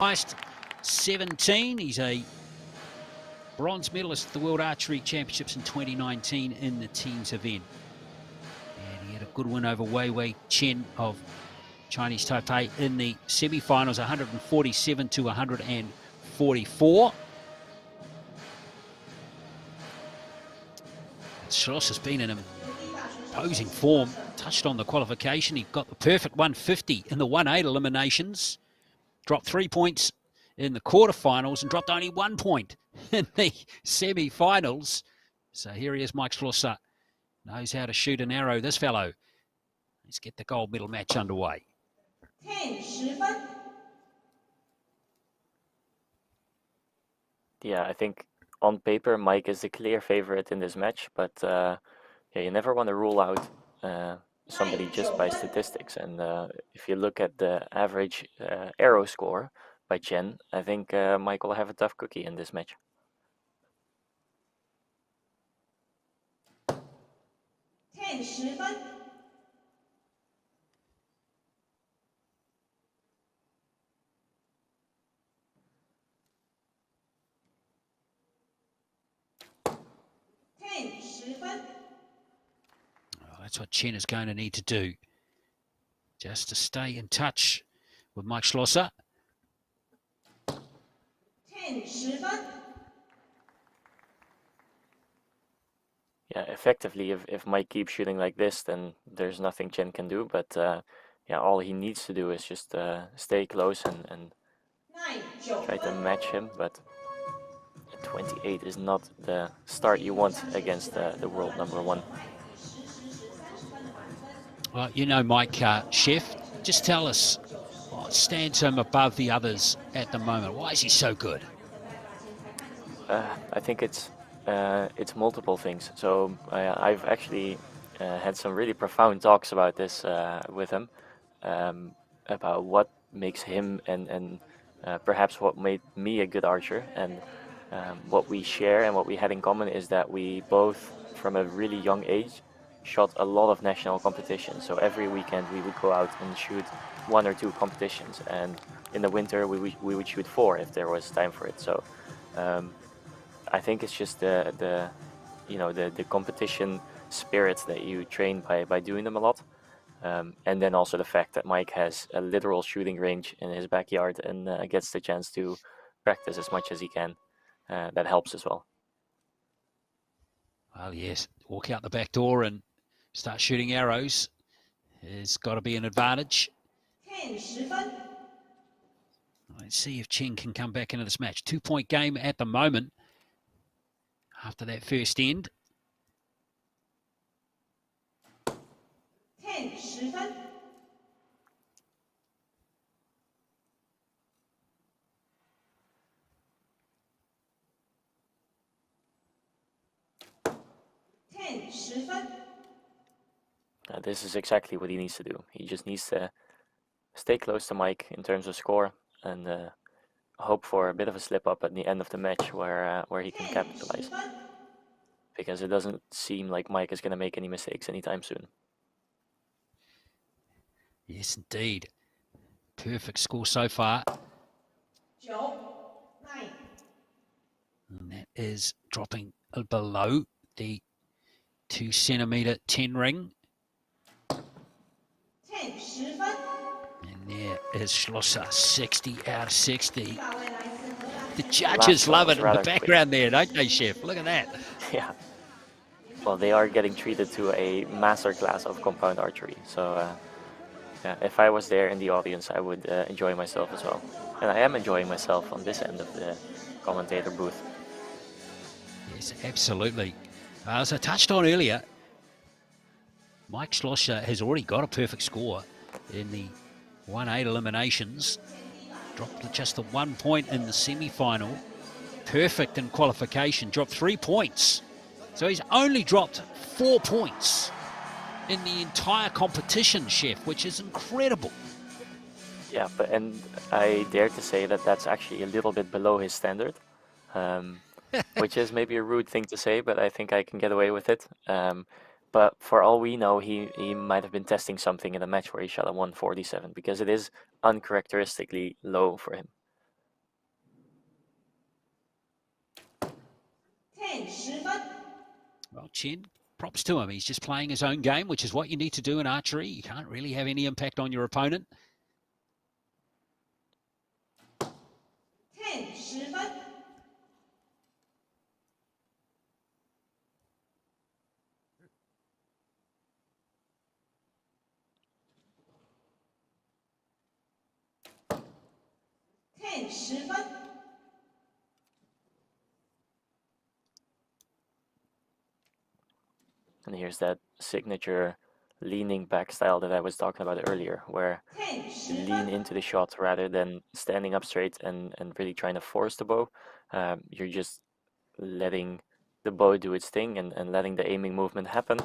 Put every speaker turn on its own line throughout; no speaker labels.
Highest 17. He's a bronze medalist at the World Archery Championships in 2019 in the teams event. And he had a good win over Wei Chen of Chinese Taipei in the semi-finals, 147 to 144. Schloss has been in imposing form. Touched on the qualification. He got the perfect 150 in the 1/8 eliminations. Dropped 3 points in the quarterfinals and dropped only 1 point in the semi-finals. So here he is, Mike Schlosser. Knows how to shoot an arrow, this fellow. Let's get the gold medal match underway.
10 分.
Yeah, I think on paper Mike is the clear favorite in this match, but yeah, you never want to rule out somebody just by statistics. And if you look at the average arrow score by Chen, I think Mike will have a tough cookie in this match.
10 分.
That's what Chen is going to need to do, just to stay in touch with Mike Schlosser.
10 分.
Yeah, effectively, if Mike keeps shooting like this, then there's nothing Chen can do. But yeah, all he needs to do is just stay close and try to match him. But 28 is not the start you want against the world #1.
Well, you know Mike, Chef, just tell us what stands him above the others at the moment. Why is he so good?
I think it's multiple things. So I've actually had some really profound talks about this with him, about what makes him and perhaps what made me a good archer. And what we share and what we had in common is that we both, from a really young age, shot a lot of national competitions. So every weekend we would go out and shoot 1 or 2 competitions, and in the winter we would shoot 4 if there was time for it. So I think it's just the competition spirit that you train by doing them a lot, and then also the fact that Mike has a literal shooting range in his backyard and gets the chance to practice as much as he can. That helps as well.
Well, yes, walk out the back door and start shooting arrows. It's got to be an advantage.
10 分.
Let's see if Chen can come back into this match. 2-point game at the moment after that first end.
10 分.
This is exactly what he needs to do. He just needs to stay close to Mike in terms of score and hope for a bit of a slip up at the end of the match where he can capitalize. Because it doesn't seem like Mike is going to make any mistakes anytime soon.
Yes, indeed. Perfect score so far.
9.
And that is dropping below the 2 centimeter 10 ring.
10 分.
And there is Schlosser, 60 out of 60. The judges love it in the background there, don't they, Chef? Look at that.
Yeah. Well, they are getting treated to a masterclass of compound archery. So yeah, if I was there in the audience, I would enjoy myself as well. And I am enjoying myself on this end of the commentator booth.
Yes, absolutely. As I touched on earlier, Mike Schlosser has already got a perfect score in the 1/8 eliminations. Dropped just the 1 point in the semi-final. Perfect in qualification. Dropped 3 points. So he's only dropped 4 points in the entire competition, Chef, which is incredible.
Yeah, and I dare to say that that's actually a little bit below his standard, which is maybe a rude thing to say, but I think I can get away with it. But for all we know, he might have been testing something in a match where he shot a 147, because it is uncharacteristically low for him.
10 10分，
Well, Chen, props to him. He's just playing his own game, which is what you need to do in archery. You can't really have any impact on your opponent.
10 10分， 10 10分，
And here's that signature leaning back style that I was talking about earlier, where
10
you
10
lean
分，
into the shot rather than standing up straight and really trying to force the bow. You're just letting the bow do its thing and letting the aiming movement happen.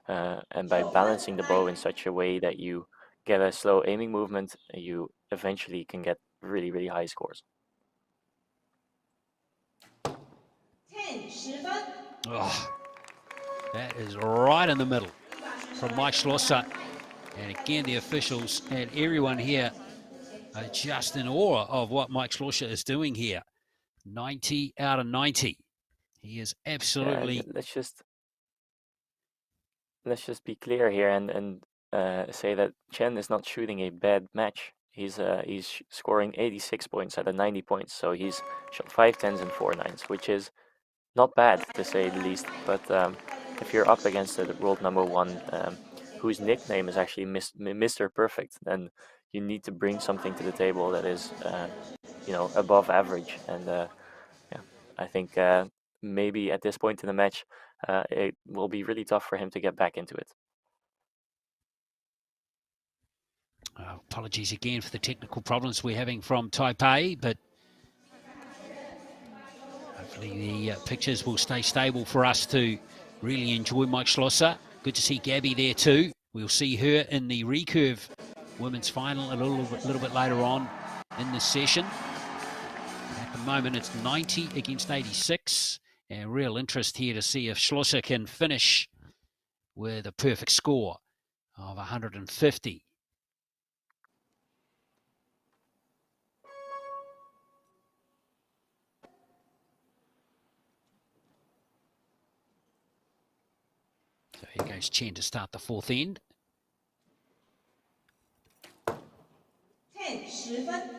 And by balancing the bow in such a way that you get a slow aiming movement, you eventually can get really, really high scores.
10 10分，
Oh, that is right in the middle from Mike Schlosser. And again, the officials and everyone here are just in awe of what Mike Schlosser is doing here. 90 out of 90. He is absolutely...
Let's just be clear here and say that Chen is not shooting a bad match. He's scoring 86 points out of 90 points, so he's shot 5 10s and 4 9s, which is not bad to say the least. But if you're up against the world number one, whose nickname is actually Mr. Perfect, then you need to bring something to the table that is, above average. And yeah, I think maybe at this point in the match, it will be really tough for him to get back into it.
Apologies again for the technical problems we're having from Taipei, but hopefully the pictures will stay stable for us to really enjoy Mike Schlosser. Good to see Gabby there too. We'll see her in the recurve women's final a little bit later on in this session. At the moment, it's 90 against 86, and real interest here to see if Schlosser can finish with a perfect score of 150. So here goes Chen to start the fourth end.
10 10分，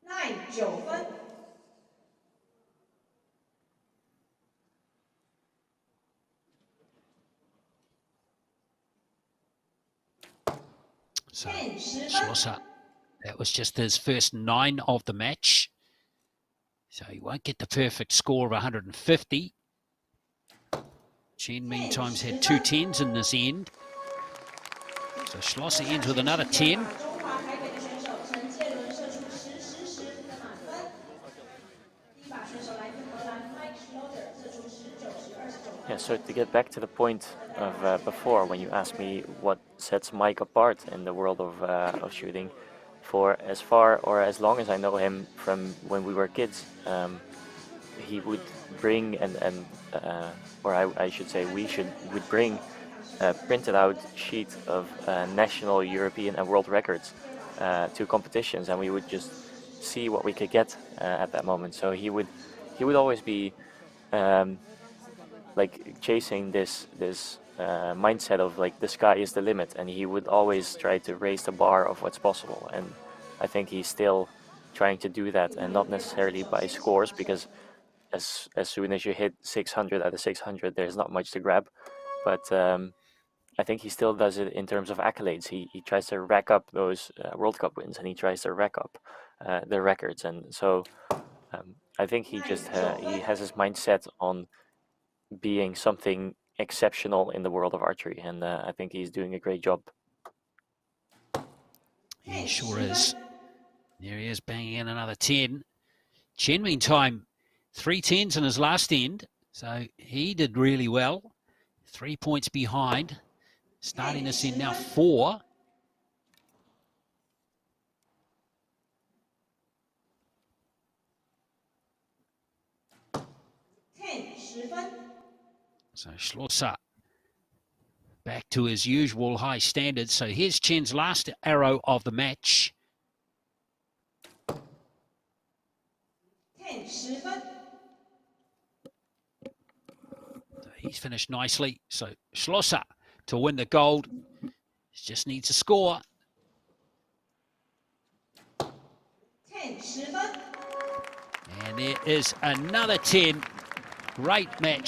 9 9分，
So
10 10分，
Schlosser, that was just his first 9 of the match. So he won't get the perfect score of 150. Chen, meantime, has had 2 10s in this end. So Schlosser ends with another 10.
Yeah, so to get back to the point of before, when you asked me what sets Mike apart in the world of shooting, for as far or as long as I know him from when we were kids, he would bring I should say would bring a printed out sheet of national, European, and world records to competitions, and we would just see what we could get at that moment. So he would always be like chasing this mindset of like the sky is the limit, and he would always try to raise the bar of what's possible. And I think he's still trying to do that, and not necessarily by scores, because as soon as you hit 600 out of 600, there's not much to grab. But I think he still does it in terms of accolades. He tries to rack up those World Cup wins, and he tries to rack up the records. And so I think he just he has his mindset on being something exceptional in the world of archery, and I think he's doing a great job.
He sure is. There he is, banging in another 10. Chen, meantime, 3 10s in his last end, so he did really well. 3 points behind. Starting this end now, 4. So Schlosser back to his usual high standards. So here's Chen's last arrow of the match.
10 10分。
So he's finished nicely. So Schlosser to win the gold. Just needs to score.
10 10分。
And there is another 10. Great match.